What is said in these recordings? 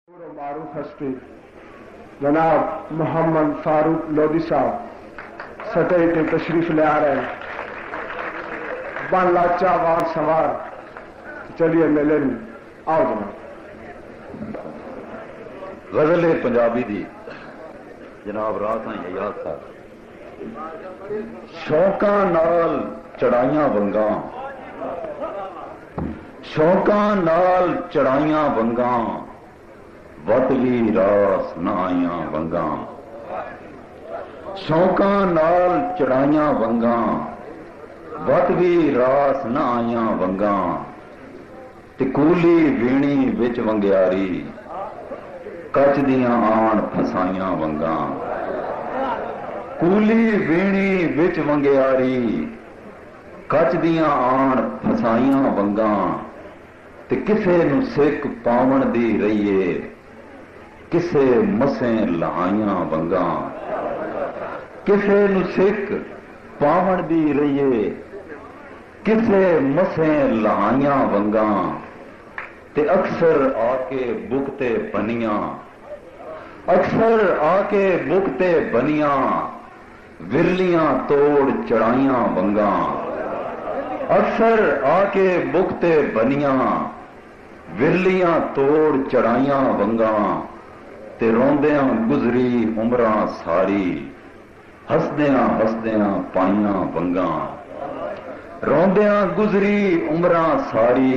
معروف ہستی جناب محمد فاروق لودھی صاحب سطح کے تشریف لے آ رہے ہیں. بن لاچا وار سوار. چلیے میلے میں آؤ جناب. غزل پنجابی دی جناب رات ہیں یاد تھا. شوقاں نال چڑھائیاں ونگاں، شوقاں نال چڑھائیاں ونگاں، وت بھی راس نہ آئیاں ونگاں. شوقاں نال چڑھائیاں ونگاں، وت بھی راس نہ آئیاں ونگاں. ٹکولی ویڑی وچ ونگیاری، کچ دیاں آن پھسائیاں ونگاں. کولی ویڑی وچ ونگیاری، کچ دیاں آن پھسائیاں ونگاں. تے کسے نو سکھ پاون دی رہیے، کسے مسیں لہائیاں ونگاں. کسے نو سکھ پاون دی رہیے، کسے مسیں لہائیاں ونگاں. تے اکثر آ کے بکتے بنیاں، اکثر آ کے بکتے بنیاں، ورلیاں توڑ چڑھائیاں ونگاں. اکثر آ کے بکتے بنیاں، ورلیاں توڑ چڑھائیاں ونگاں. تے روندیاں گزری عمراں ساری، ہسدیاں ہسدیاں پائیاں ونگاں. روندیاں گزری عمراں ساری،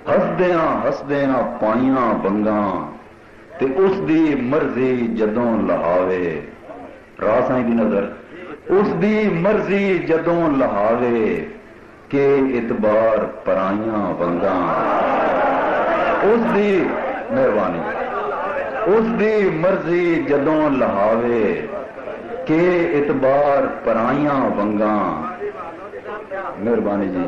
ہسدیاں ہسدیاں پائیاں ونگاں. تے اس دی مرضی جدوں لہاوے، راسائیں دی نظر، اس دی مرضی جدوں لہاوے، کہ اعتبار پرائیاں ونگاں. اس دی مہربانی، اس دی مرضی جدوں لہاوے، کہ اعتبار پرائیاں ونگاں. مہربانی جی.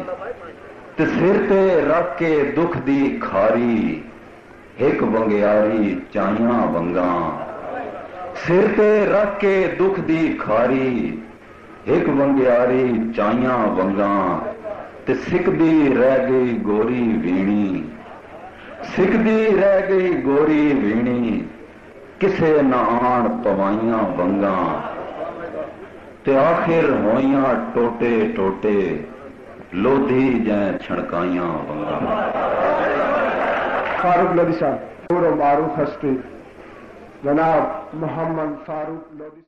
تے سر تے رکھ کے دکھ دی کھاری، ایک ونگیاری چائیاں ونگاں. سر تے رکھ کے دکھ دی کھاری، ایک ونگیاری چائیاں ونگاں. تے سکدی رہ گئی گوری ویڑی، سکدی رہ گئی گوری ویڑی، کسے نہ آن پوائیاں ونگاں. تے آخر ہوئیاں ٹوٹے ٹوٹے، لودھی جائیں چھڑکائیاں ونگاں. فاروق لودھی صاحب معروف ہستی جناب محمد فاروق لودھی